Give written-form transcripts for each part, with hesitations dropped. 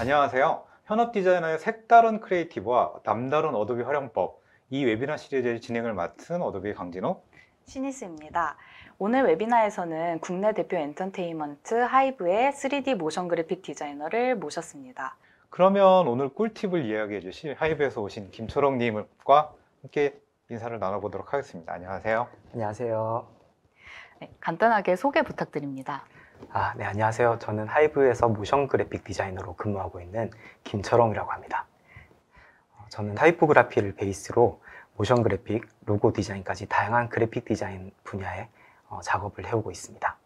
안녕하세요. 현업 디자이너의 색다른 크리에이티브와 남다른 어도비 활용법, 이 웨비나 시리즈의 진행을 맡은 어도비 강진호. 신이스입니다. 오늘 웨비나에서는 국내 대표 엔터테인먼트 하이브의 3D 모션 그래픽 디자이너를 모셨습니다. 그러면 오늘 꿀팁을 이야기해 주실 하이브에서 오신 김초롱님과 함께 인사를 나눠보도록 하겠습니다. 안녕하세요. 안녕하세요. 네, 간단하게 소개 부탁드립니다. 네, 안녕하세요. 저는 하이브에서 모션 그래픽 디자이너로 근무하고 있는 김철홍이라고 합니다. 저는 타이포그라피를 베이스로 모션 그래픽, 로고 디자인까지 다양한 그래픽 디자인 분야에 작업을 해오고 있습니다.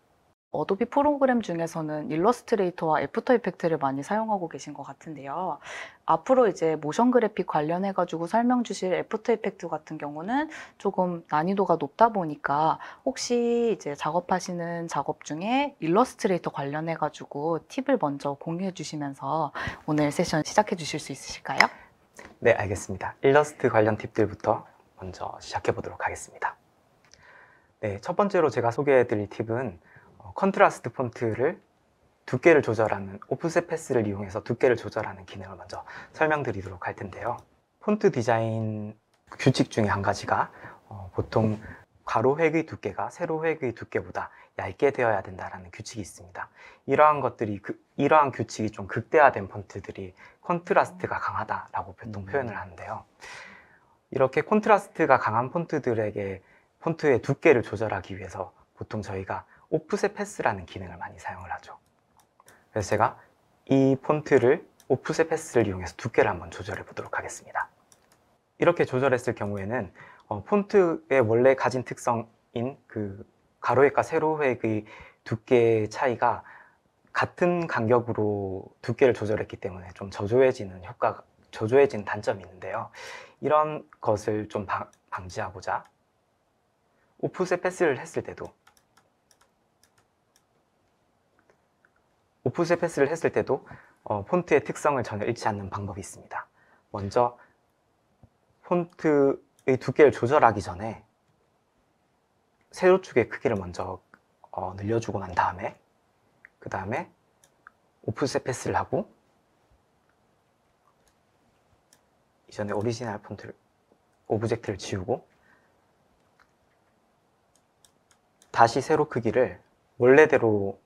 어도비 프로그램 중에서는 일러스트레이터와 애프터 이펙트를 많이 사용하고 계신 것 같은데요. 앞으로 이제 모션 그래픽 관련해 가지고 설명 주실 애프터 이펙트 같은 경우는 조금 난이도가 높다 보니까 혹시 이제 작업하시는 작업 중에 일러스트레이터 관련해 가지고 팁을 먼저 공유해 주시면서 오늘 세션 시작해 주실 수 있으실까요? 네, 알겠습니다. 일러스트 관련 팁들부터 먼저 시작해 보도록 하겠습니다. 네, 첫 번째로 제가 소개해 드릴 팁은 컨트라스트 폰트를 두께를 조절하는 오프셋 패스를 이용해서 두께를 조절하는 기능을 먼저 설명드리도록 할 텐데요. 폰트 디자인 규칙 중에 한 가지가 보통 가로 획의 두께가 세로 획의 두께보다 얇게 되어야 된다는 규칙이 있습니다. 이러한 규칙이 좀 극대화된 폰트들이 컨트라스트가 강하다라고 보통 표현을 하는데요. 이렇게 콘트라스트가 강한 폰트들에게 폰트의 두께를 조절하기 위해서 보통 저희가 오프셋 패스라는 기능을 많이 사용을 하죠. 그래서 제가 이 폰트를 오프셋 패스를 이용해서 두께를 한번 조절해 보도록 하겠습니다. 이렇게 조절했을 경우에는 폰트의 원래 가진 특성인 그 가로획과 세로획의 두께 차이가 같은 간격으로 두께를 조절했기 때문에 좀 저조해지는 단점이 있는데요. 이런 것을 좀 방지하고자 오프셋 패스를 했을 때도 폰트의 특성을 전혀 잃지 않는 방법이 있습니다. 먼저 폰트의 두께를 조절하기 전에 세로축의 크기를 먼저 늘려주고 난 다음에 그 다음에 오프셋 패스를 하고 이전에 오리지널 오브젝트를 지우고 다시 세로 크기를 원래대로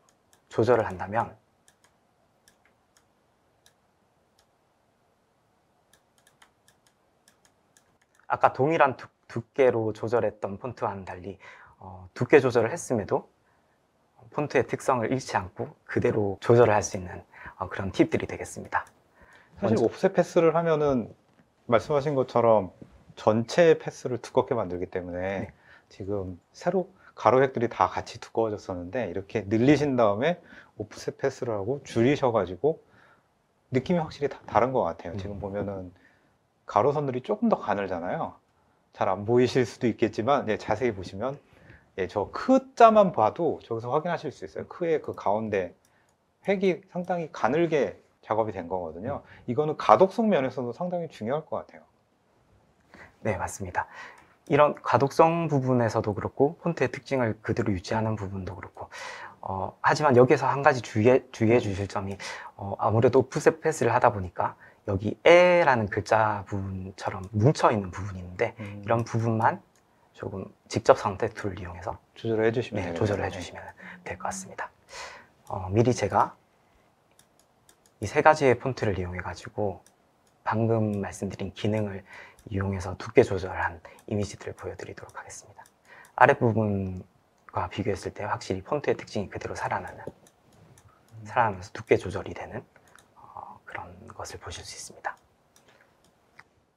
조절을 한다면 아까 동일한 두께로 조절했던 폰트와는 달리 두께 조절을 했음에도 폰트의 특성을 잃지 않고 그대로 조절을 할 수 있는 그런 팁들이 되겠습니다. 사실 오프셋 패스를 하면은 말씀하신 것처럼 전체 패스를 두껍게 만들기 때문에 네. 지금 세로 가로획들이 다 같이 두꺼워졌었는데 이렇게 늘리신 다음에 오프셋 패스를 하고 줄이셔가지고 느낌이 확실히 다른 것 같아요. 지금 보면은 가로선들이 조금 더 가늘잖아요. 잘 안 보이실 수도 있겠지만 자세히 보시면 저 크자만 봐도 저기서 확인하실 수 있어요. 크의 그 가운데 획이 상당히 가늘게 작업이 된 거거든요. 이거는 가독성 면에서도 상당히 중요할 것 같아요. 네, 맞습니다. 이런 가독성 부분에서도 그렇고 폰트의 특징을 그대로 유지하는 부분도 그렇고 하지만 여기서 한 가지 주의해 주실 점이 아무래도 오프셋 패스를 하다 보니까 여기 에라는 글자 부분처럼 뭉쳐있는 부분이 있는데 이런 부분만 조금 직접 선택 툴을 이용해서 조절을 해주시면 조절을 해주시면 될 것 같습니다. 미리 제가 이 세 가지의 폰트를 이용해 가지고 방금 말씀드린 기능을 이용해서 두께 조절한 이미지들을 보여드리도록 하겠습니다. 아랫부분과 비교했을 때 확실히 폰트의 특징이 그대로 살아나면서 두께 조절이 되는 그런 것을 보실 수 있습니다.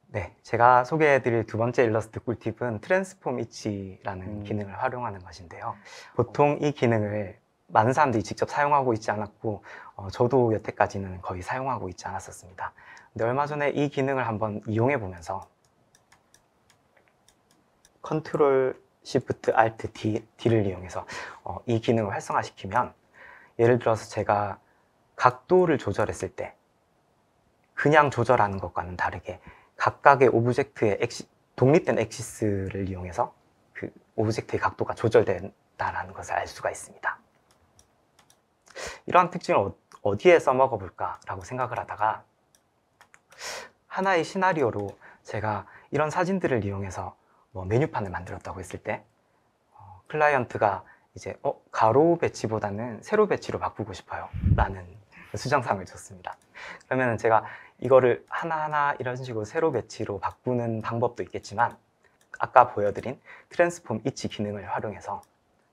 네, 제가 소개해드릴 두 번째 일러스트 꿀팁은 트랜스폼 이치라는 기능을 활용하는 것인데요. 보통 이 기능을 많은 사람들이 직접 사용하고 있지 않았고 저도 여태까지는 거의 사용하고 있지 않았었습니다. 근데 얼마 전에 이 기능을 한번 이용해 보면서 컨트롤 시프트 알트 D를 이용해서 이 기능을 활성화시키면 예를 들어서 제가 각도를 조절했을 때 그냥 조절하는 것과는 다르게 각각의 오브젝트의 독립된 엑시스를 이용해서 그 오브젝트의 각도가 조절된다는 것을 알 수가 있습니다. 이러한 특징을 어디에 써먹어 볼까라고 생각을 하다가 하나의 시나리오로 제가 이런 사진들을 이용해서 뭐 메뉴판을 만들었다고 했을 때 클라이언트가 이제 가로 배치보다는 세로 배치로 바꾸고 싶어요 라는 수정사항을 줬습니다. 그러면 제가 이거를 하나하나 이런 식으로 세로 배치로 바꾸는 방법도 있겠지만 아까 보여드린 트랜스폼 이치 기능을 활용해서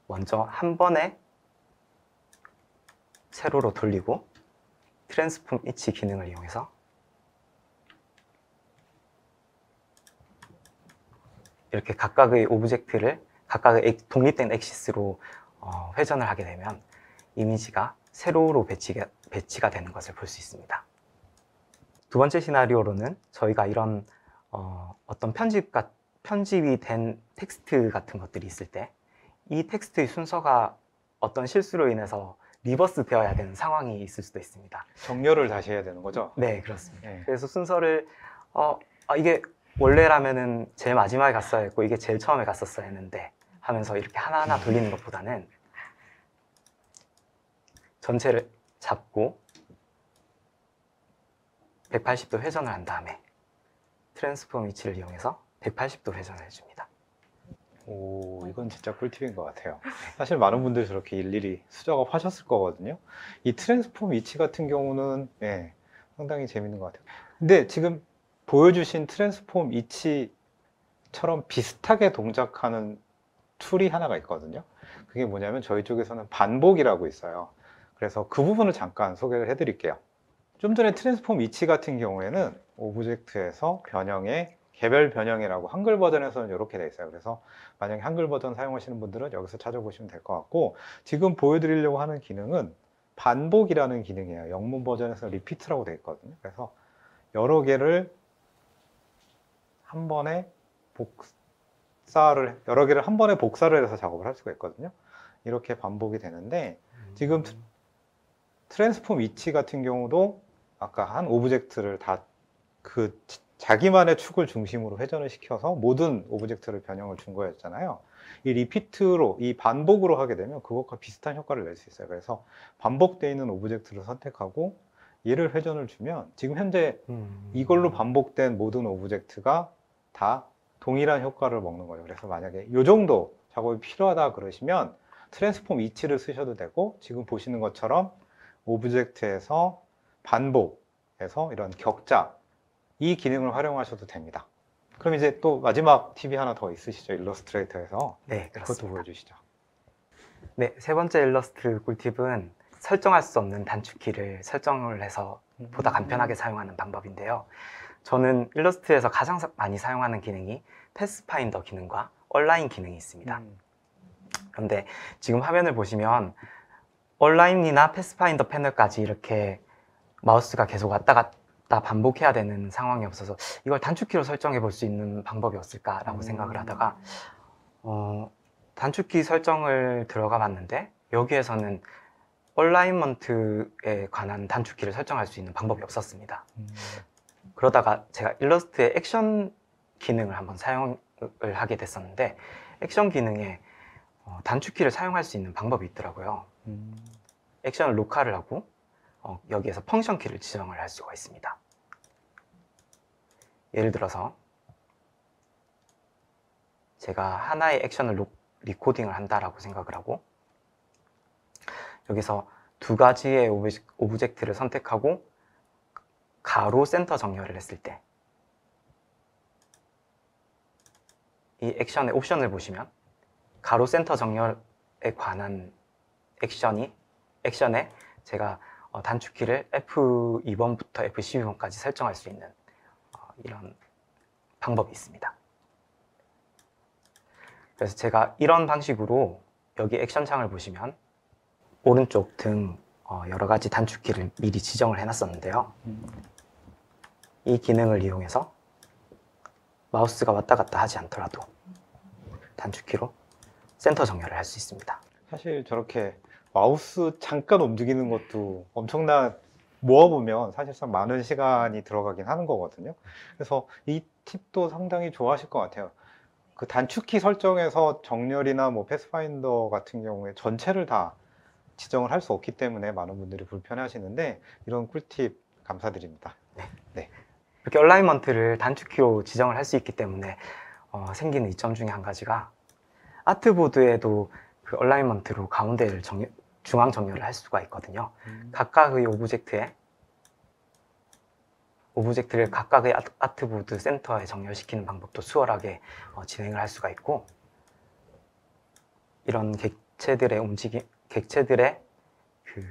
먼저 한 번에 세로로 돌리고 트랜스폼 이치 기능을 이용해서 이렇게 각각의 오브젝트를 각각의 독립된 액시스로 회전을 하게 되면 이미지가 세로로 배치가 되는 것을 볼 수 있습니다. 두 번째 시나리오로는 저희가 이런 어떤 편집이 된 텍스트 같은 것들이 있을 때 이 텍스트의 순서가 어떤 실수로 인해서 리버스 되어야 되는 상황이 있을 수도 있습니다. 정렬을 다시 해야 되는 거죠? 네, 그렇습니다. 네. 그래서 순서를 이게 원래라면은 제일 마지막에 갔어야 했고 이게 제일 처음에 갔었어야 했는데 하면서 이렇게 하나하나 돌리는 것보다는 전체를 잡고 180도 회전을 한 다음에 트랜스폼 위치를 이용해서 180도 회전을 해줍니다. 오, 이건 진짜 꿀팁인 것 같아요. 사실 많은 분들이 저렇게 일일이 수작업 하셨을 거거든요. 이 트랜스폼 위치 같은 경우는 상당히 재밌는 것 같아요. 근데 지금 보여주신 트랜스폼 위치처럼 비슷하게 동작하는 툴이 하나가 있거든요. 그게 뭐냐면 저희 쪽에서는 반복이라고 있어요. 그래서 그 부분을 잠깐 소개를 해드릴게요. 좀 전에 트랜스폼 위치 같은 경우에는 오브젝트에서 변형에 개별 변형이라고 한글 버전에서는 이렇게 돼 있어요. 그래서 만약에 한글 버전 사용하시는 분들은 여기서 찾아보시면 될 것 같고, 지금 보여드리려고 하는 기능은 반복이라는 기능이에요. 영문 버전에서 리피트라고 돼 있거든요. 그래서 여러 개를 한 번에 여러 개를 한 번에 복사를 해서 작업을 할 수가 있거든요. 이렇게 반복이 되는데, 지금 트랜스폼 위치 같은 경우도 아까 한 오브젝트를 다 자기만의 축을 중심으로 회전을 시켜서 모든 오브젝트를 변형을 준 거였잖아요. 이 리피트로, 이 반복으로 하게 되면 그것과 비슷한 효과를 낼 수 있어요. 그래서 반복되어 있는 오브젝트를 선택하고 얘를 회전을 주면 지금 현재 이걸로 반복된 모든 오브젝트가 다 동일한 효과를 먹는 거예요. 그래서 만약에 이 정도 작업이 필요하다 그러시면 트랜스폼 위치를 쓰셔도 되고, 지금 보시는 것처럼 오브젝트에서 반복해서 이런 격자, 이 기능을 활용하셔도 됩니다. 그럼 이제 또 마지막 팁이 하나 더 있으시죠? 일러스트레이터에서. 네, 그것도 그렇습니다. 보여주시죠. 네, 세 번째 일러스트 꿀팁은 설정할 수 없는 단축키를 설정을 해서 보다 간편하게 사용하는 방법인데요. 저는 일러스트에서 가장 많이 사용하는 기능이 패스파인더 기능과 얼라인 기능이 있습니다. 그런데 지금 화면을 보시면 얼라인이나 패스파인더 패널까지 이렇게 마우스가 계속 왔다 갔다 반복해야 되는 상황이 없어서 이걸 단축키로 설정해 볼 수 있는 방법이 없을까라고 생각을 하다가 단축키 설정을 들어가 봤는데 여기에서는 얼라인먼트에 관한 단축키를 설정할 수 있는 방법이 없었습니다. 그러다가 제가 일러스트의 액션 기능을 한번 사용을 하게 됐었는데 액션 기능에 단축키를 사용할 수 있는 방법이 있더라고요. 액션을 로컬을 하고 여기에서 펑션 키를 지정을 할 수가 있습니다. 예를 들어서 제가 하나의 액션을 리코딩을 한다라고 생각을 하고 여기서 두 가지의 오브젝트를 선택하고 가로 센터 정렬을 했을 때 이 액션의 옵션을 보시면 가로 센터 정렬에 관한 액션에 제가 단축키를 F2번부터 F12번까지 설정할 수 있는 이런 방법이 있습니다. 그래서 제가 이런 방식으로 여기 액션 창을 보시면 오른쪽 등 여러 가지 단축키를 미리 지정을 해놨었는데요. 이 기능을 이용해서 마우스가 왔다 갔다 하지 않더라도 단축키로 센터 정렬을 할 수 있습니다. 사실 저렇게 마우스 잠깐 움직이는 것도 엄청난, 모아보면 사실상 많은 시간이 들어가긴 하는 거거든요. 그래서 이 팁도 상당히 좋아하실 것 같아요. 그 단축키 설정에서 정렬이나 뭐 패스파인더 같은 경우에 전체를 다 지정을 할 수 없기 때문에 많은 분들이 불편해 하시는데 이런 꿀팁 감사드립니다. 이렇게 얼라이먼트를 단축키로 지정을 할 수 있기 때문에 생기는 이점 중에 한 가지가 아트보드에도 그 얼라이먼트로 가운데를 중앙 정렬을 할 수가 있거든요. 각각의 오브젝트를 각각의 아트보드 센터에 정렬시키는 방법도 수월하게 진행을 할 수가 있고, 이런 객체들의 그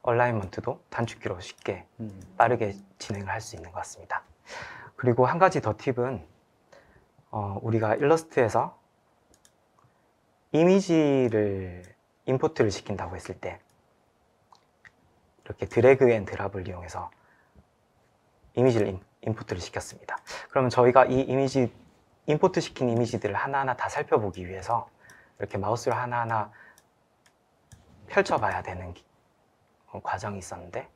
얼라이먼트도 단축키로 쉽게 빠르게 진행을 할 수 있는 것 같습니다. 그리고 한 가지 더 팁은 우리가 일러스트에서 이미지를 임포트를 시킨다고 했을 때 이렇게 드래그 앤 드랍을 이용해서 이미지를 임포트를 시켰습니다. 그러면 저희가 이 이미지 임포트 시킨 이미지들을 하나하나 다 살펴보기 위해서 이렇게 마우스를 하나하나 펼쳐봐야 되는 과정이 있었는데,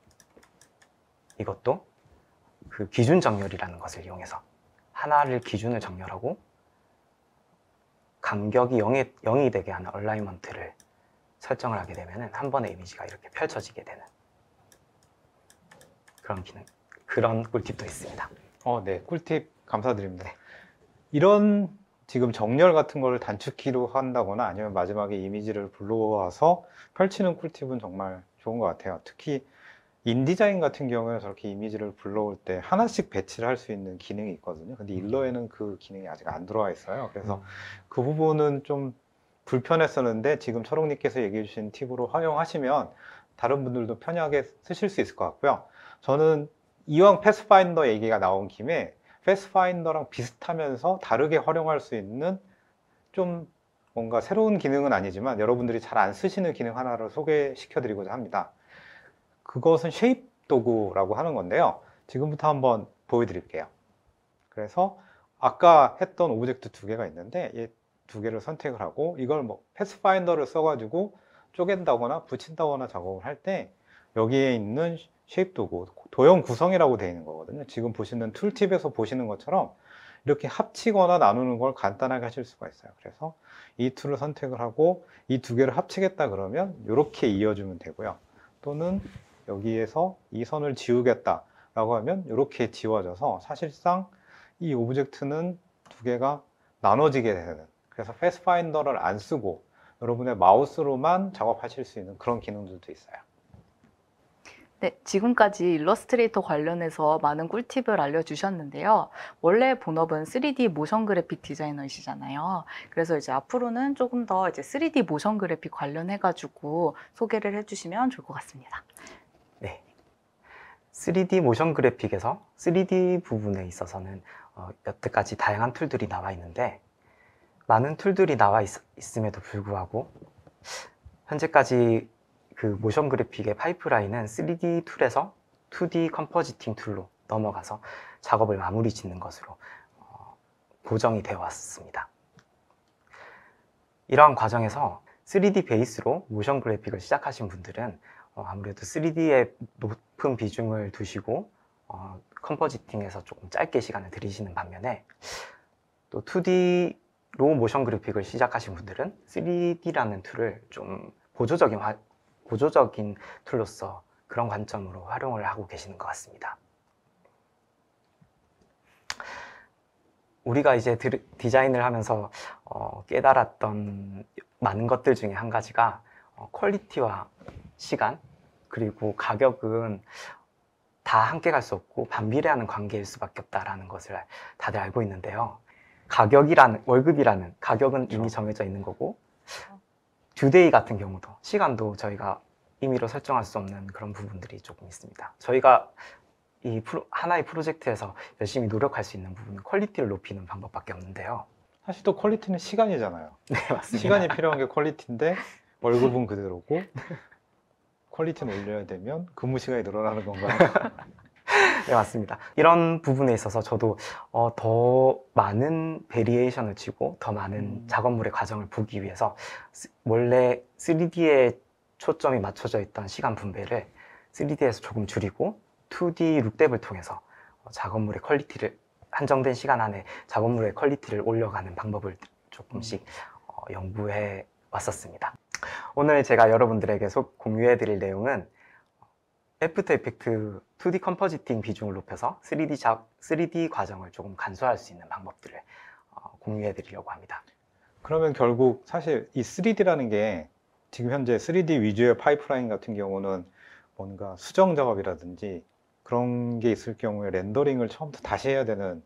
이것도 그 기준 정렬이라는 것을 이용해서 하나를 기준을 정렬하고 간격이 0이 되게 하는 얼라이먼트를 설정을 하게 되면 한 번의 이미지가 이렇게 펼쳐지게 되는 그런 꿀팁도 있습니다. 네, 꿀팁 감사드립니다. 이런 지금 정렬 같은 거를 단축키로 한다거나 아니면 마지막에 이미지를 불러와서 펼치는 꿀팁은 정말 좋은 것 같아요. 특히 인디자인 같은 경우에는 저렇게 이미지를 불러올 때 하나씩 배치를 할 수 있는 기능이 있거든요. 근데 일러에는 그 기능이 아직 안 들어와 있어요. 그래서 그 부분은 좀 불편했었는데 지금 철옥님께서 얘기해 주신 팁으로 활용하시면 다른 분들도 편하게 쓰실 수 있을 것 같고요. 저는 이왕 패스파인더 얘기가 나온 김에 패스파인더랑 비슷하면서 다르게 활용할 수 있는 좀 뭔가 새로운 기능은 아니지만 여러분들이 잘 안 쓰시는 기능 하나를 소개시켜 드리고자 합니다. 그것은 쉐입 도구라고 하는 건데요. 지금부터 한번 보여드릴게요. 그래서 아까 했던 오브젝트 두 개가 있는데 이 두 개를 선택을 하고 이걸 뭐 패스파인더를 써가지고 쪼갠다거나 붙인다거나 작업을 할 때 여기에 있는 쉐입 도구, 도형 구성이라고 되어 있는 거거든요. 지금 보시는 툴팁에서 보시는 것처럼 이렇게 합치거나 나누는 걸 간단하게 하실 수가 있어요. 그래서 이 툴을 선택을 하고 이 두 개를 합치겠다 그러면 이렇게 이어주면 되고요. 또는 여기에서 이 선을 지우겠다 라고 하면 이렇게 지워져서 사실상 이 오브젝트는 두 개가 나눠지게 되는, 그래서 패스파인더를 안 쓰고 여러분의 마우스로만 작업하실 수 있는 그런 기능들도 있어요. 네, 지금까지 일러스트레이터 관련해서 많은 꿀팁을 알려주셨는데요. 원래 본업은 3D 모션 그래픽 디자이너이시잖아요. 그래서 이제 앞으로는 조금 더 이제 3D 모션 그래픽 관련해가지고 소개를 해주시면 좋을 것 같습니다. 네, 3D 모션 그래픽에서 3D 부분에 있어서는 여태까지 다양한 툴들이 나와 있는데, 많은 툴들이 나와 있음에도 불구하고 현재까지 그 모션 그래픽의 파이프라인은 3D 툴에서 2D 컴포지팅 툴로 넘어가서 작업을 마무리 짓는 것으로 고정이 되어 왔습니다. 이러한 과정에서 3D 베이스로 모션 그래픽을 시작하신 분들은 아무래도 3D에 높은 비중을 두시고 컴포지팅에서 조금 짧게 시간을 들이시는 반면에, 또 2D로 모션 그래픽을 시작하신 분들은 3D라는 툴을 좀 보조적인 툴로서 그런 관점으로 활용을 하고 계시는 것 같습니다. 우리가 이제 디자인을 하면서 깨달았던 많은 것들 중에 한 가지가 퀄리티와 시간, 그리고 가격은 다 함께 갈 수 없고 반비례하는 관계일 수밖에 없다라는 것을 다들 알고 있는데요. 월급이라는 가격은 이미 정해져 있는 거고, 듀데이 같은 경우도, 시간도 저희가 임의로 설정할 수 없는 그런 부분들이 조금 있습니다. 저희가 하나의 프로젝트에서 열심히 노력할 수 있는 부분은 퀄리티를 높이는 방법밖에 없는데요. 사실 또 퀄리티는 시간이잖아요. 네, 맞습니다. 시간이 필요한 게 퀄리티인데 월급은 그대로고 퀄리티는 올려야 되면 근무 시간이 늘어나는 건가요? 네, 맞습니다. 이런 부분에 있어서 저도 더 많은 베리에이션을 치고 더 많은 작업물의 과정을 보기 위해서 원래 3D에 초점이 맞춰져 있던 시간 분배를 3D에서 조금 줄이고 2D 룩뎁을 통해서 작업물의 퀄리티를, 한정된 시간 안에 작업물의 퀄리티를 올려가는 방법을 조금씩 연구해 왔었습니다. 오늘 제가 여러분들에게 공유해 드릴 내용은 애프터 이펙트 2D 컴포지팅 비중을 높여서 3D 과정을 조금 간소화할 수 있는 방법들을 공유해 드리려고 합니다. 그러면 결국 사실 이 3D라는 게 지금 현재 3D 위주의 파이프라인 같은 경우는 뭔가 수정 작업이라든지 그런 게 있을 경우에 렌더링을 처음부터 다시 해야 되는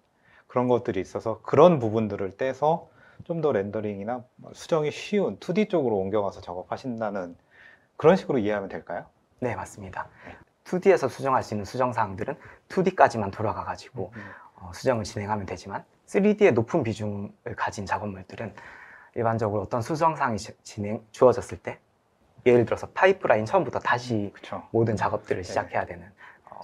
그런 것들이 있어서 그런 부분들을 떼서 좀 더 렌더링이나 수정이 쉬운 2D 쪽으로 옮겨가서 작업하신다는 그런 식으로 이해하면 될까요? 네, 맞습니다. 2D에서 수정할 수 있는 수정 사항들은 2D까지만 돌아가가지고 수정을 진행하면 되지만 3D의 높은 비중을 가진 작업물들은 일반적으로 어떤 수정 사항이 주어졌을 때 예를 들어서 파이프라인 처음부터 다시 그쵸. 모든 작업들을 네. 시작해야 되는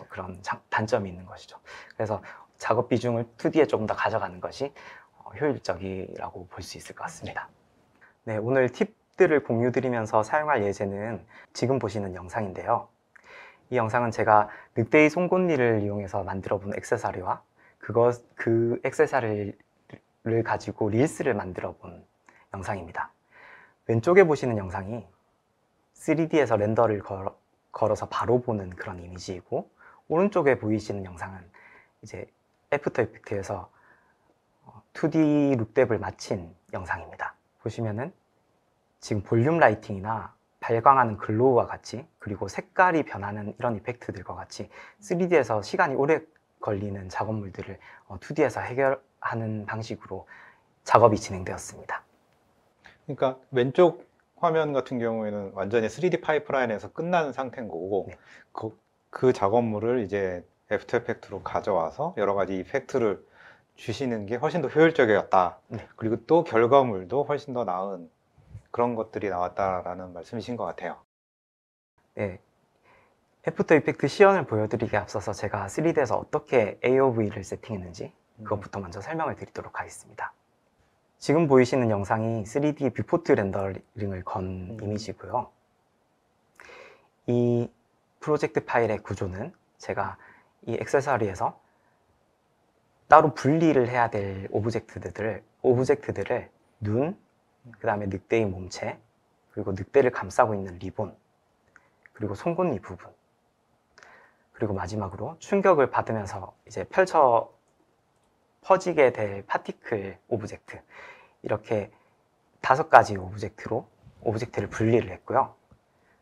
그런 단점이 있는 것이죠. 그래서 작업 비중을 2D에 조금 더 가져가는 것이 효율적이라고 볼 수 있을 것 같습니다. 네, 오늘 팁들을 공유드리면서 사용할 예제는 지금 보시는 영상인데요. 이 영상은 제가 늑대의 송곳니를 이용해서 만들어 본 액세서리와 그 액세서리를 가지고 릴스를 만들어 본 영상입니다. 왼쪽에 보시는 영상이 3D에서 렌더를 걸어서 바로 보는 그런 이미지이고, 오른쪽에 보이시는 영상은 이제 애프터 이펙트에서 2D 룩뎁을 마친 영상입니다. 보시면은 지금 볼륨 라이팅이나 발광하는 글로우와 같이, 그리고 색깔이 변하는 이런 이펙트들과 같이 3D에서 시간이 오래 걸리는 작업물들을 2D에서 해결하는 방식으로 작업이 진행되었습니다. 그러니까 왼쪽 화면 같은 경우에는 완전히 3D 파이프라인에서 끝난 상태인 거고 네. 그 작업물을 이제 애프터 이펙트로 가져와서 여러 가지 이펙트를 주시는 게 훨씬 더 효율적이었다. 네. 그리고 또 결과물도 훨씬 더 나은 그런 것들이 나왔다라는 말씀이신 것 같아요. 네. 애프터 이펙트 시연을 보여드리기에 앞서서 제가 3D에서 어떻게 AOV를 세팅했는지 그것부터 먼저 설명을 드리도록 하겠습니다. 지금 보이시는 영상이 3D 뷰포트 렌더링을 건 이미지고요. 이 프로젝트 파일의 구조는 제가 이 액세서리에서 따로 분리를 해야 될 오브젝트들을 눈, 그 다음에 늑대의 몸체, 그리고 늑대를 감싸고 있는 리본, 그리고 송곳니 부분, 그리고 마지막으로 충격을 받으면서 이제 퍼지게 될 파티클 오브젝트, 이렇게 5가지 오브젝트를 분리를 했고요.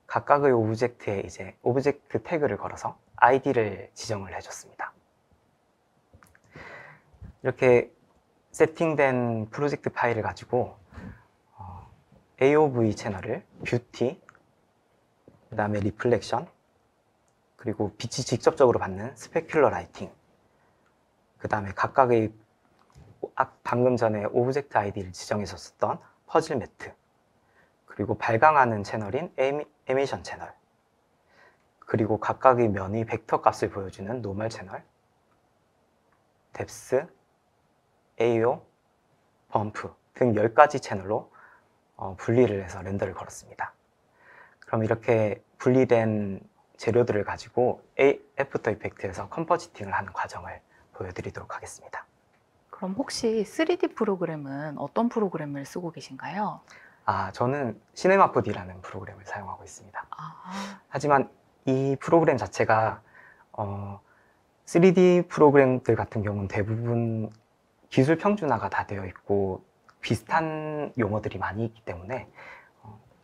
각각의 오브젝트에 이제 오브젝트 태그를 걸어서 아이디를 지정을 해줬습니다. 이렇게 세팅된 프로젝트 파일을 가지고 AOV 채널을 뷰티, 그 다음에 리플렉션, 그리고 빛이 직접적으로 받는 스페큘러 라이팅, 그 다음에 각각의 방금 전에 오브젝트 아이디를 지정했었던 퍼즐 매트, 그리고 발광하는 채널인 에미션 채널, 그리고 각각의 면의 벡터 값을 보여주는 노멀 채널, 뎁스, AO, 범프 등 10가지 채널로 분리를 해서 렌더를 걸었습니다. 그럼 이렇게 분리된 재료들을 가지고 애프터 이펙트에서 컴포지팅을 하는 과정을 보여드리도록 하겠습니다. 그럼 혹시 3D 프로그램은 어떤 프로그램을 쓰고 계신가요? 저는 시네마4D라는 프로그램을 사용하고 있습니다. 하지만 이 프로그램 자체가 3D 프로그램들 같은 경우는 대부분 기술 평준화가 다 되어 있고 비슷한 용어들이 많이 있기 때문에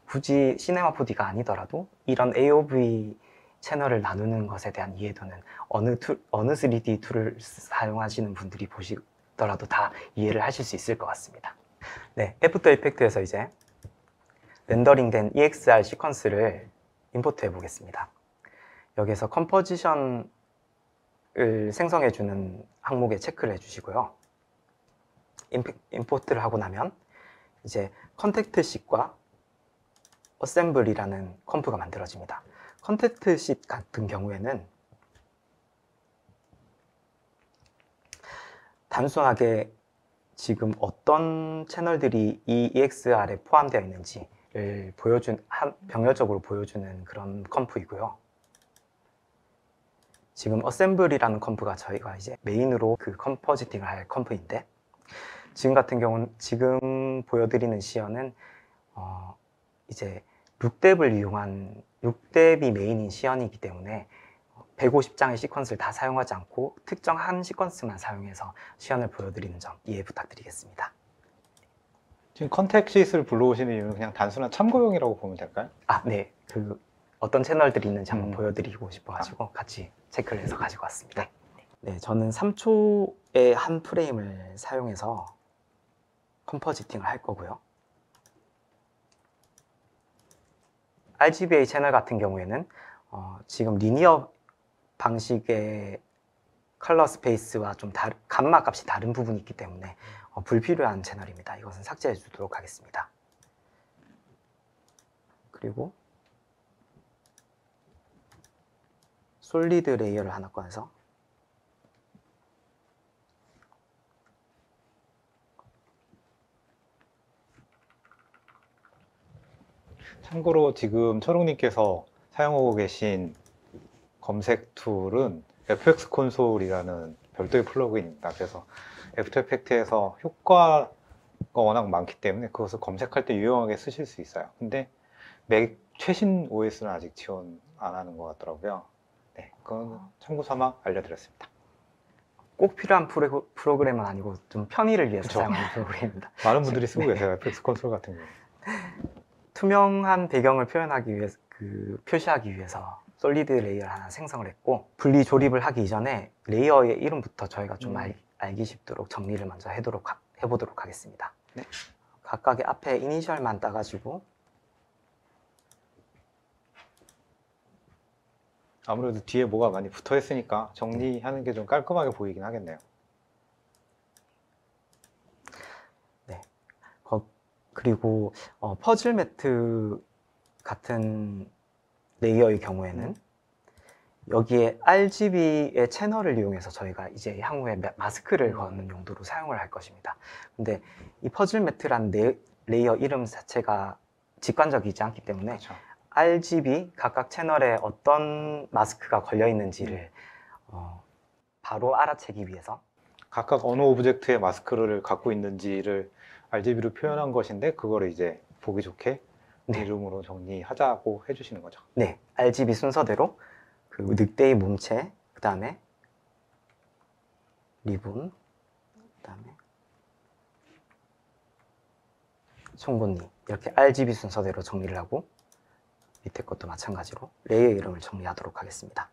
굳이 시네마4D가 아니더라도 이런 AOV 채널을 나누는 것에 대한 이해도는 어느 3D 툴을 사용하시는 분들이 보시더라도 다 이해를 하실 수 있을 것 같습니다. 네, 애프터 이펙트에서 이제 렌더링된 EXR 시퀀스를 임포트 해 보겠습니다. 여기서 컴포지션을 생성해주는 항목에 체크를 해주시고요. 임포트를 하고 나면 이제 컨택트 쉿과 어셈블이라는 컴프가 만들어집니다. 컨택트 쉿 같은 경우에는 단순하게 지금 어떤 채널들이 이 EXR에 포함되어 있는지를 병렬적으로 보여주는 그런 컴프이고요. 지금 어셈블이라는 컴프가 저희가 이제 메인으로 그 컴포지팅을 할 컴프인데, 지금 같은 경우는 지금 보여드리는 시연은 이제 룩뎁을 이용한, 룩뎁이 메인인 시연이기 때문에 150장의 시퀀스를 다 사용하지 않고 특정 한 시퀀스만 사용해서 시연을 보여드리는 점 이해 부탁드리겠습니다. 지금 컨택시스를 불러오시는 이유는 그냥 단순한 참고용이라고 보면 될까요? 아, 네. 그 어떤 채널들이 있는지 한번 음. 보여드리고 싶어가지고 같이 체크를 해서 가지고 왔습니다. 네, 저는 3초의 한 프레임을 사용해서 컴포지팅을 할 거고요. RGBA 채널 같은 경우에는 지금 리니어 방식의 컬러 스페이스와 좀 감마 값이 다른 부분이 있기 때문에 불필요한 채널입니다. 이것은 삭제해 주도록 하겠습니다. 그리고 솔리드 레이어를 하나 꺼내서 참고로 지금 초롱님께서 사용하고 계신 검색 툴은 FX 콘솔이라는 별도의 플러그인입니다. 그래서 애프터 이펙트에서 효과가 워낙 많기 때문에 그것을 검색할 때 유용하게 쓰실 수 있어요. 근데 맥 최신 OS는 아직 지원 안 하는 것 같더라고요. 네, 그건 참고 삼아 알려드렸습니다. 꼭 필요한 프로그램은 아니고 좀 편의를 위해서 그쵸. 사용하는 프로그램입니다. 많은 분들이 쓰고 네. 계세요. FX 콘솔 같은 경우. 투명한 배경을 표시하기 위해서 솔리드 레이어를 하나 생성을 했고, 분리 조립을 하기 이전에 레이어의 이름부터 저희가 좀 알기 쉽도록 정리를 먼저 해보도록 하겠습니다. 네. 각각의 앞에 이니셜만 따가지고 아무래도 뒤에 뭐가 많이 붙어 있으니까 정리하는 게 좀 깔끔하게 보이긴 하겠네요. 그리고 퍼즐 매트 같은 레이어의 경우에는 여기에 RGB의 채널을 이용해서 저희가 이제 향후에 마스크를 거는 용도로 사용을 할 것입니다. 근데 이 퍼즐 매트라는 레이어 이름 자체가 직관적이지 않기 때문에 그렇죠. RGB 각각 채널에 어떤 마스크가 걸려 있는지를 바로 알아채기 위해서 각각 어느 오브젝트의 마스크를 갖고 있는지를 RGB로 표현한 것인데 그거를 이제 보기 좋게 네. 이름으로 정리하자고 해주시는 거죠. 네, RGB 순서대로 그 늑대의 몸체, 그 다음에 리본, 그 다음에 송곳니, 이렇게 RGB 순서대로 정리를 하고 밑에 것도 마찬가지로 레이어 이름을 정리하도록 하겠습니다.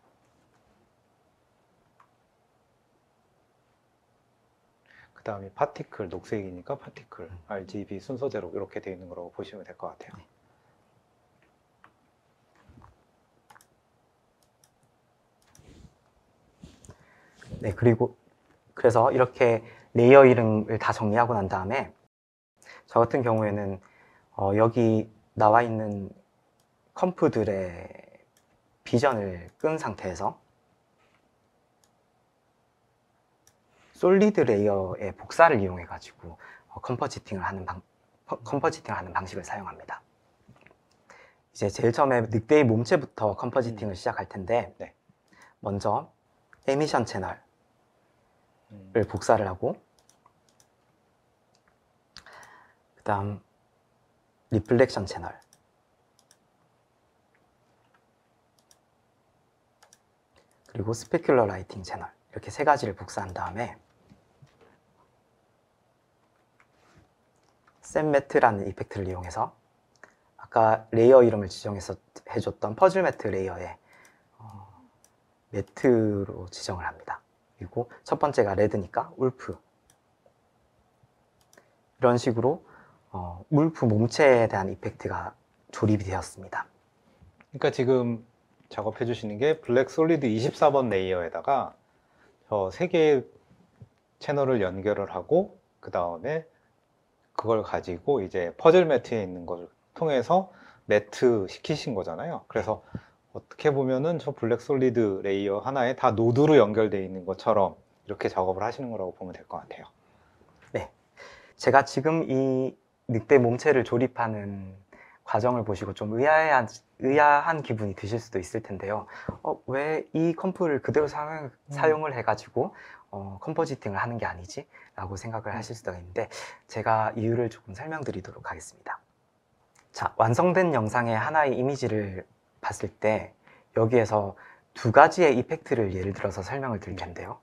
그 다음에 파티클, 녹색이니까 파티클, RGB 순서대로 이렇게 되어 있는 거라고 보시면 될 것 같아요. 네, 그래서 이렇게 레이어 이름을 다 정리하고 난 다음에 저 같은 경우에는 여기 나와 있는 컴프들의 비전을 끈 상태에서 솔리드 레이어의 복사를 이용해 가지고 컴포지팅을 하는 방식을 사용합니다. 이제 제일 처음에 늑대의 몸체부터 컴포지팅을 시작할 텐데 네. 먼저 에미션 채널을 복사를 하고 그 다음 리플렉션 채널, 그리고 스페큘러 라이팅 채널, 이렇게 세 가지를 복사한 다음에 샘매트라는 이펙트를 이용해서 아까 레이어 이름을 지정해서 해줬던 퍼즐 매트 레이어에 매트로 지정을 합니다. 그리고 첫 번째가 레드니까 울프, 이런 식으로 울프 몸체에 대한 이펙트가 조립이 되었습니다. 그러니까 지금 작업해 주시는 게 블랙 솔리드 24번 레이어에다가 저 세 개의 채널을 연결을 하고 그 다음에 그걸 가지고 이제 퍼즐 매트에 있는 것을 통해서 매트 시키신 거잖아요. 그래서 어떻게 보면은 저 블랙 솔리드 레이어 하나에 다 노드로 연결되어 있는 것처럼 이렇게 작업을 하시는 거라고 보면 될 것 같아요. 네, 제가 지금 이 늑대 몸체를 조립하는 과정을 보시고 좀 의아한 기분이 드실 수도 있을 텐데요. 왜 이 컴프를 그대로 사용을 해가지고 컴포지팅을 하는 게 아니지? 라고 생각을 하실 수도 있는데 제가 이유를 조금 설명드리도록 하겠습니다. 자, 완성된 영상의 하나의 이미지를 봤을 때 여기에서 두 가지의 이펙트를 예를 들어서 설명을 드릴 텐데요.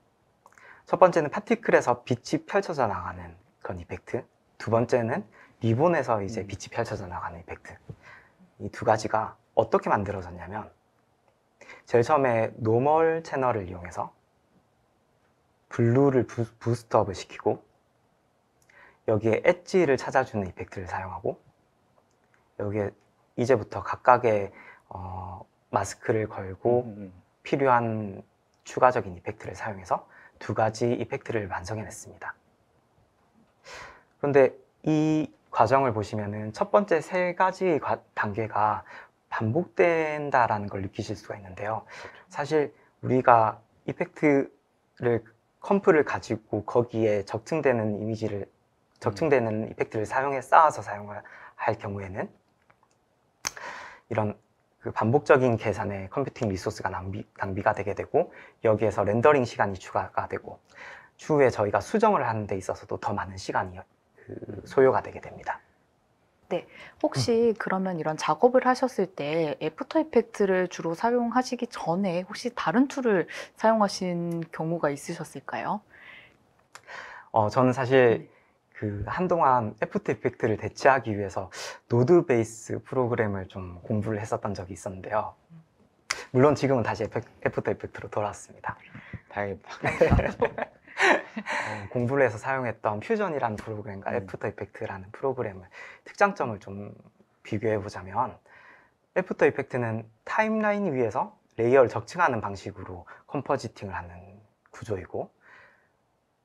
첫 번째는 파티클에서 빛이 펼쳐져 나가는 그런 이펙트, 두 번째는 리본에서 이제 빛이 펼쳐져 나가는 이펙트. 이 두 가지가 어떻게 만들어졌냐면 제일 처음에 노멀 채널을 이용해서 블루를 부스트업을 시키고 여기에 엣지를 찾아주는 이펙트를 사용하고 여기에 이제부터 각각의 마스크를 걸고 필요한 추가적인 이펙트를 사용해서 두 가지 이펙트를 완성해냈습니다. 그런데 이 과정을 보시면은 첫 번째 세 가지 단계가 반복된다라는 걸 느끼실 수가 있는데요. 사실 우리가 이펙트를 컴프를 가지고 거기에 적층되는 이펙트를 쌓아서 사용할 경우에는 이런 그 반복적인 계산에 컴퓨팅 리소스가 낭비가 되게 되고 여기에서 렌더링 시간이 추가가 되고 추후에 저희가 수정을 하는 데 있어서도 더 많은 시간이 소요가 되게 됩니다. 네, 혹시 그러면 이런 작업을 하셨을 때 애프터 이펙트를 주로 사용하시기 전에 혹시 다른 툴을 사용하신 경우가 있으셨을까요? 저는 사실 한동안 애프터 이펙트를 대체하기 위해서 노드 베이스 프로그램을 좀 공부를 했었던 적이 있었는데요. 물론 지금은 다시 애프터 이펙트로 돌아왔습니다. 다행입니다. 공부를 해서 사용했던 퓨전이라는 프로그램과 애프터 이펙트라는 프로그램을 특장점을 좀 비교해 보자면 애프터 이펙트는 타임라인 위에서 레이어를 적층하는 방식으로 컴포지팅을 하는 구조이고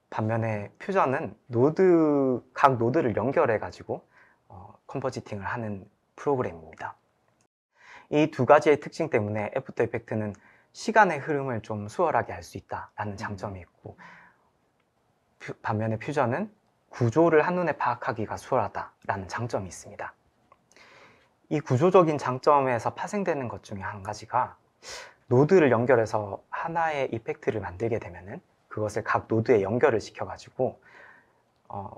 반면에 퓨전은 각 노드를 연결해 가지고 컴포지팅을 하는 프로그램입니다. 이 두 가지의 특징 때문에 애프터 이펙트는 시간의 흐름을 좀 수월하게 할 수 있다라는 장점이 있고 반면에 퓨전은 구조를 한눈에 파악하기가 수월하다라는 장점이 있습니다. 이 구조적인 장점에서 파생되는 것 중에 한 가지가 노드를 연결해서 하나의 이펙트를 만들게 되면은 그것을 각 노드에 연결을 시켜가지고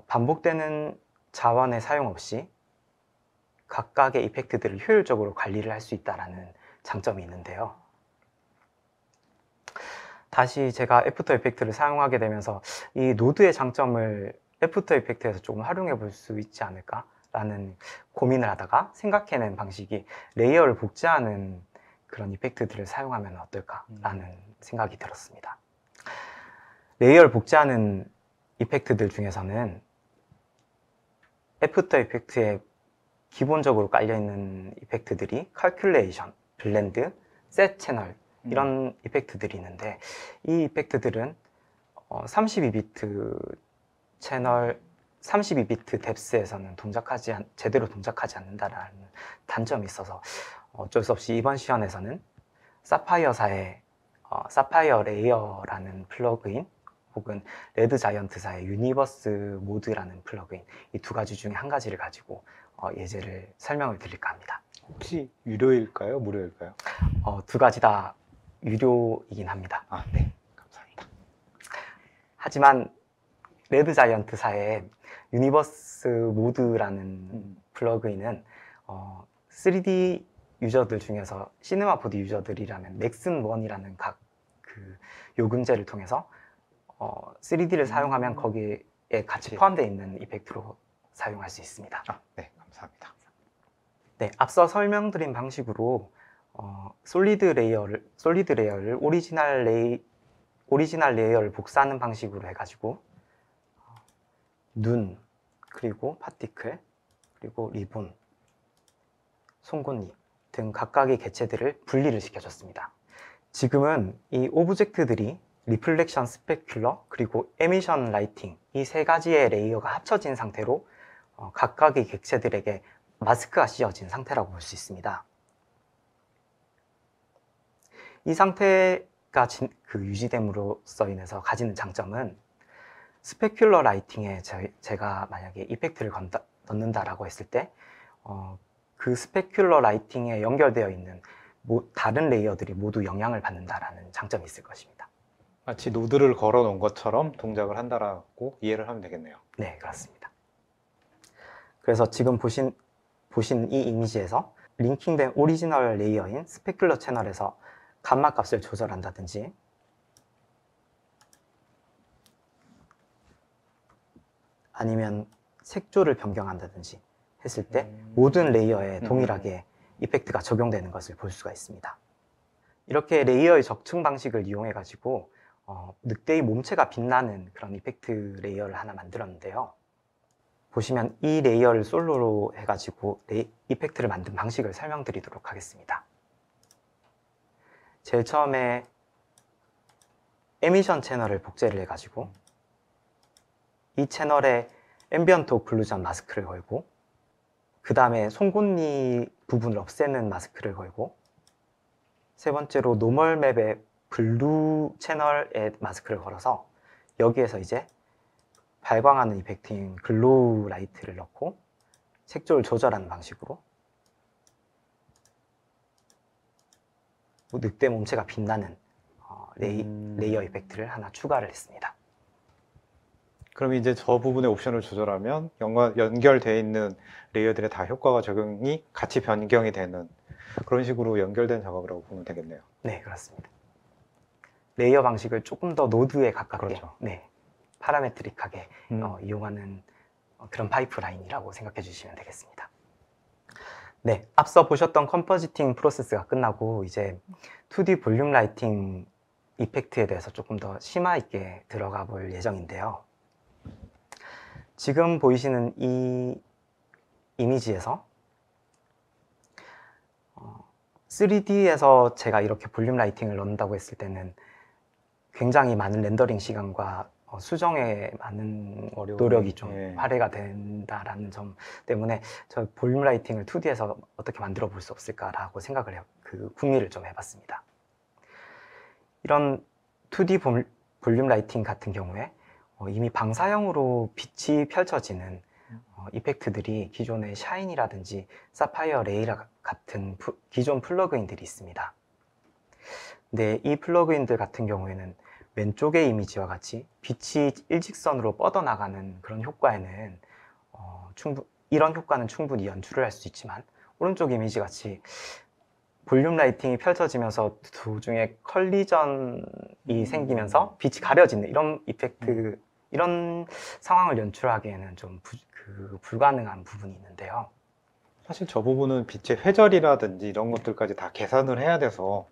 반복되는 자원의 사용 없이 각각의 이펙트들을 효율적으로 관리를 할 수 있다는 장점이 있는데요. 다시 제가 애프터 이펙트를 사용하게 되면서 이 노드의 장점을 애프터 이펙트에서 조금 활용해 볼 수 있지 않을까라는 고민을 하다가 생각해낸 방식이 레이어를 복제하는 그런 이펙트들을 사용하면 어떨까라는 생각이 들었습니다. 레이어를 복제하는 이펙트들 중에서는 애프터 이펙트에 기본적으로 깔려있는 이펙트들이 컬큘레이션, 블렌드, 셋 채널 이런 이펙트들이 있는데 이 이펙트들은 32비트 채널 32비트 뎁스에서는 제대로 동작하지 않는다는 단점이 있어서 어쩔 수 없이 이번 시연에서는 사파이어사의 사파이어 레이어라는 플러그인 혹은 레드 자이언트사의 유니버스 모드라는 플러그인 이 두 가지 중에 한 가지를 가지고 예제를 설명을 드릴까 합니다. 혹시 유료일까요? 무료일까요? 두 가지 다 유료이긴 합니다. 네. 감사합니다. 하지만 레드 자이언트사의 유니버스 모드라는 플러그인은 3D 유저들 중에서 시네마포드 유저들이라면 넥슨1이라는 각 그 요금제를 통해서 3D를 사용하면 거기에 같이 포함되어 있는 이펙트로 사용할 수 있습니다. 네, 감사합니다. 네, 앞서 설명드린 방식으로 솔리드 레이어를 오리지널 레이어를 복사하는 방식으로 해가지고 눈, 그리고 파티클, 그리고 리본, 송곳니 등 각각의 개체들을 분리를 시켜줬습니다. 지금은 이 오브젝트들이 리플렉션 스페큘러 그리고 에미션 라이팅 이 세 가지의 레이어가 합쳐진 상태로 각각의 객체들에게 마스크가 씌워진 상태라고 볼 수 있습니다. 이 상태가 유지됨으로써 인해서 가지는 장점은 스페큘러 라이팅에 제가 만약에 이펙트를 넣는다라고 했을 때 그 스페큘러 라이팅에 연결되어 있는 다른 레이어들이 모두 영향을 받는다라는 장점이 있을 것입니다. 마치 노드를 걸어 놓은 것처럼 동작을 한다라고 이해를 하면 되겠네요. 네, 그렇습니다. 그래서 지금 보신 보신 이 이미지에서 링킹된 오리지널 레이어인 스페큘러 채널에서 감마 값을 조절한다든지 아니면 색조를 변경한다든지 했을 때 모든 레이어에 동일하게 이펙트가 적용되는 것을 볼 수가 있습니다. 이렇게 레이어의 적층 방식을 이용해 가지고 늑대의 몸체가 빛나는 그런 이펙트 레이어를 하나 만들었는데요. 보시면 이 레이어를 솔로로 해가지고 이펙트를 만든 방식을 설명드리도록 하겠습니다. 제일 처음에 에미션 채널을 복제를 해가지고 이 채널에 앰비언트 오클루전 마스크를 걸고 그 다음에 송곳니 부분을 없애는 마스크를 걸고 세 번째로 노멀 맵의 블루 채널에 마스크를 걸어서 여기에서 이제 발광하는 이펙트인 글로우 라이트를 넣고 색조를 조절하는 방식으로 늑대 몸체가 빛나는 레이어 이펙트를 하나 추가를 했습니다. 그럼 이제 저 부분의 옵션을 조절하면 연결되어 있는 레이어들에 다 효과가 적용이 같이 변경이 되는 그런 식으로 연결된 작업이라고 보면 되겠네요. 네, 그렇습니다. 레이어 방식을 조금 더 노드에 가깝게 그렇죠. 네, 파라메트릭하게 이용하는 그런 파이프라인이라고 생각해 주시면 되겠습니다. 네, 앞서 보셨던 컴포지팅 프로세스가 끝나고 이제 2D 볼륨 라이팅 이펙트에 대해서 조금 더 심화 있게 들어가 볼 예정인데요. 지금 보이시는 이 이미지에서 3D에서 제가 이렇게 볼륨 라이팅을 넣는다고 했을 때는 굉장히 많은 렌더링 시간과 수정에 많은 노력이 좀 할애가 된다라는 점 때문에 저 볼륨 라이팅을 2D에서 어떻게 만들어 볼 수 없을까라고 생각을 궁리를 좀 해봤습니다. 이런 2D 볼륨 라이팅 같은 경우에 이미 방사형으로 빛이 펼쳐지는 이펙트들이 기존의 샤인이라든지 사파이어 레이라 같은 기존 플러그인들이 있습니다. 근데 이 플러그인들 같은 경우에는 왼쪽의 이미지와 같이 빛이 일직선으로 뻗어나가는 그런 효과에는 이런 효과는 충분히 연출을 할 수 있지만 오른쪽 이미지 같이 볼륨 라이팅이 펼쳐지면서 도중에 컬리전이 생기면서 빛이 가려지는 이런 이펙트 이런 상황을 연출하기에는 좀 불가능한 부분이 있는데요. 사실 저 부분은 빛의 회절이라든지 이런 것들까지 다 계산을 해야 돼서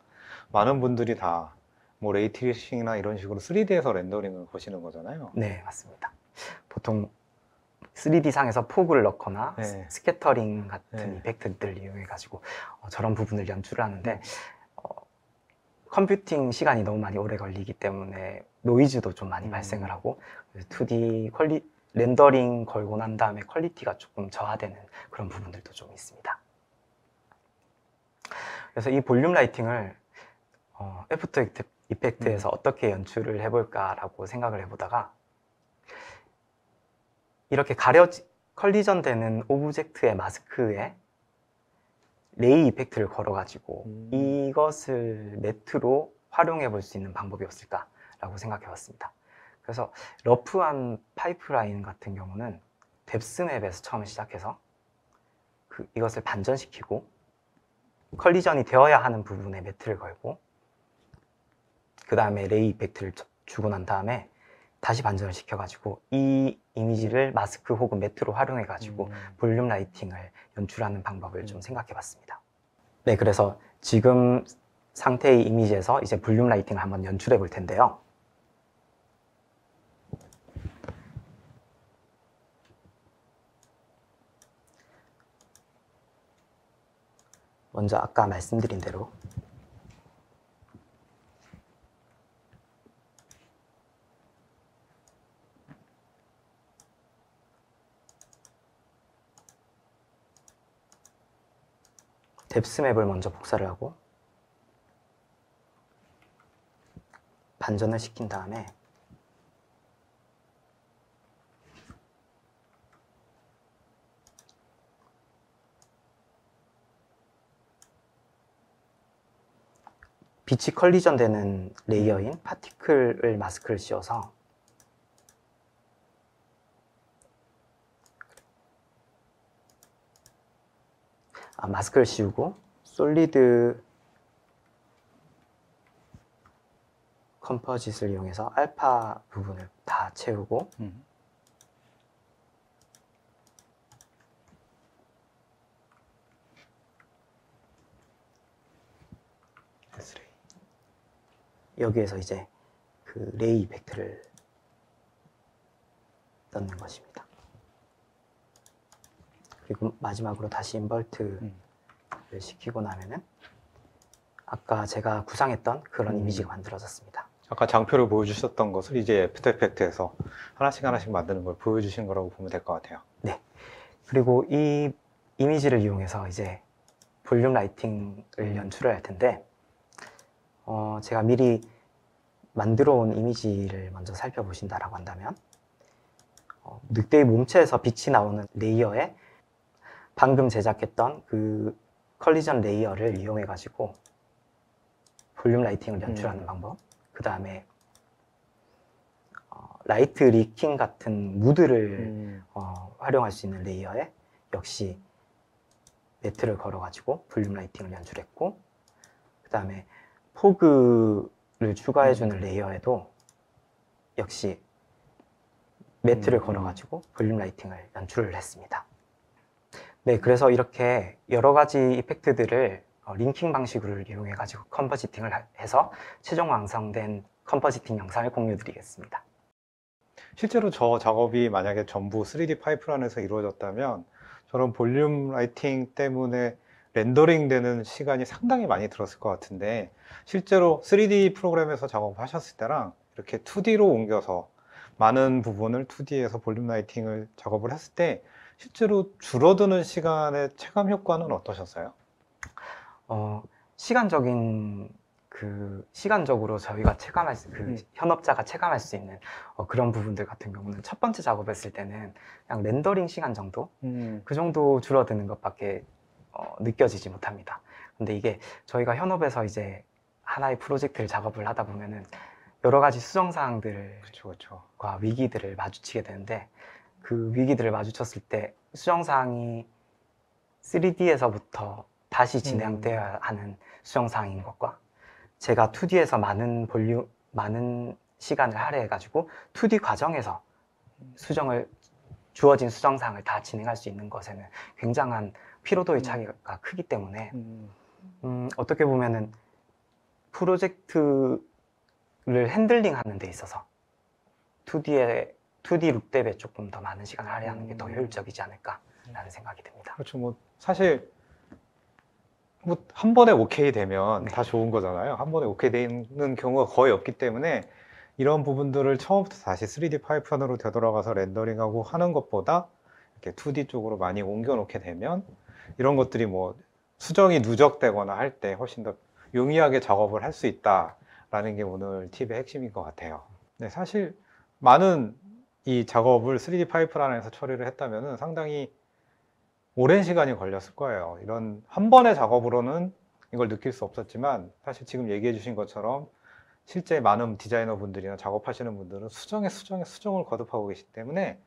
많은 분들이 다 뭐 레이트레이싱이나 이런 식으로 3D에서 렌더링을 보시는 거잖아요. 네, 맞습니다. 보통 3D 상에서 포그를 넣거나 네. 스캐터링 같은 네. 이펙트들을 이용해 가지고 저런 부분을 연출을 하는데 컴퓨팅 시간이 너무 많이 오래 걸리기 때문에 노이즈도 좀 많이 발생을 하고 2D 렌더링 걸고 난 다음에 퀄리티가 조금 저하되는 그런 부분들도 좀 있습니다. 그래서 이 볼륨 라이팅을 애프터 이펙트에서 어떻게 연출을 해볼까라고 생각을 해보다가 이렇게 컬리전 되는 오브젝트의 마스크에 레이 이펙트를 걸어가지고 이것을 매트로 활용해 볼 수 있는 방법이 없을까라고 생각해 봤습니다. 그래서 러프한 파이프라인 같은 경우는 뎁스맵에서 처음 시작해서 이것을 반전시키고 컬리전이 되어야 하는 부분에 매트를 걸고 그 다음에 레이 이펙트를 주고 난 다음에 다시 반전을 시켜가지고 이 이미지를 마스크 혹은 매트로 활용해가지고 볼륨 라이팅을 연출하는 방법을 좀 생각해 봤습니다. 네, 그래서 지금 상태의 이미지에서 이제 볼륨 라이팅을 한번 연출해 볼 텐데요. 먼저 아까 말씀드린 대로 뎁스맵을 먼저 복사를 하고 반전을 시킨 다음에 빛이 컬리전 되는 레이어인 파티클을 마스크를 씌워서 마스크를 씌우고 솔리드 컴포짓을 이용해서 알파 부분을 다 채우고 여기에서 이제 그 레이 이펙트를 넣는 것입니다. 그리고 마지막으로 다시 인버트를 시키고 나면은 아까 제가 구상했던 그런 이미지가 만들어졌습니다. 아까 장표를 보여주셨던 것을 이제 애프터 이펙트에서 하나씩 만드는 걸 보여주신 거라고 보면 될 것 같아요. 네. 그리고 이 이미지를 이용해서 이제 볼륨 라이팅을 연출을 할 텐데, 제가 미리 만들어 온 이미지를 먼저 살펴보신다라고 한다면, 늑대의 몸체에서 빛이 나오는 레이어에 방금 제작했던 그 컬리전 레이어를 이용해 가지고 볼륨 라이팅을 연출하는 방법, 그 다음에 라이트 리킹 같은 무드를 활용할 수 있는 레이어에 역시 매트를 걸어 가지고 볼륨 라이팅을 연출했고, 그 다음에 포그를 추가해 주는 레이어에도 역시 매트를 걸어 가지고 볼륨 라이팅을 연출을 했습니다. 네, 그래서 이렇게 여러 가지 이펙트들을 링킹 방식을 이용해 가지고 컴포지팅을 해서 최종 완성된 컴포지팅 영상을 공유드리겠습니다. 실제로 저 작업이 만약에 전부 3D 파이프라인에서 이루어졌다면 저런 볼륨 라이팅 때문에 렌더링 되는 시간이 상당히 많이 들었을 것 같은데, 실제로 3D 프로그램에서 작업하셨을 때랑 이렇게 2D로 옮겨서 많은 부분을 2D에서 볼륨 라이팅을 작업을 했을 때 실제로 줄어드는 시간의 체감 효과는 어떠셨어요? 시간적으로 저희가 체감할 수, 현업자가 체감할 수 있는 그런 부분들 같은 경우는 첫 번째 작업했을 때는 그냥 렌더링 시간 정도? 그 정도 줄어드는 것밖에 느껴지지 못합니다. 근데 이게 저희가 현업에서 이제 하나의 프로젝트를 작업을 하다 보면은 여러 가지 수정사항들과 그쵸. 위기들을 마주치게 되는데, 그 위기들을 마주쳤을 때 수정사항이 3D에서부터 다시 진행되어야 하는 수정사항인 것과 제가 2D에서 많은 시간을 할애해가지고 2D 과정에서 주어진 수정사항을 다 진행할 수 있는 것에는 굉장한 피로도의 차이가 크기 때문에 어떻게 보면은 프로젝트를 핸들링 하는 데 있어서 2D 룩 대비에 조금 더 많은 시간을 할애하는 게 더 효율적이지 않을까라는 생각이 듭니다. 그렇죠. 뭐 사실 뭐 한 번에 오케이 되면 네. 다 좋은 거잖아요. 한 번에 오케이 되는 경우가 거의 없기 때문에 이런 부분들을 처음부터 다시 3D 파이프안으로 되돌아가서 렌더링하고 하는 것보다 이렇게 2D 쪽으로 많이 옮겨 놓게 되면 이런 것들이 뭐 수정이 누적되거나 할 때 훨씬 더 용이하게 작업을 할 수 있다라는 게 오늘 팁의 핵심인 것 같아요. 네, 사실 많은 이 작업을 3D 파이프라인에서 처리를 했다면 상당히 오랜 시간이 걸렸을 거예요. 이런 한 번의 작업으로는 이걸 느낄 수 없었지만, 사실 지금 얘기해 주신 것처럼 실제 많은 디자이너 분들이나 작업하시는 분들은 수정을 거듭하고 계시기 때문에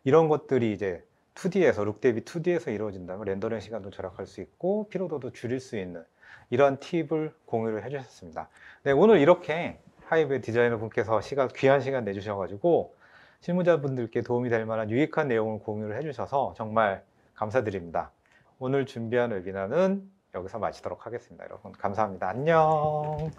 이런 것들이 이제 2D에서 룩 대비 2D에서 이루어진다면 렌더링 시간도 절약할 수 있고 피로도도 줄일 수 있는 이런 팁을 공유를 해 주셨습니다. 네, 오늘 이렇게 하이브의 디자이너 분께서 귀한 시간 내주셔가지고 실무자분들께 도움이 될 만한 유익한 내용을 공유를 해주셔서 정말 감사드립니다. 오늘 준비한 웨비나는 여기서 마치도록 하겠습니다. 여러분 감사합니다. 안녕.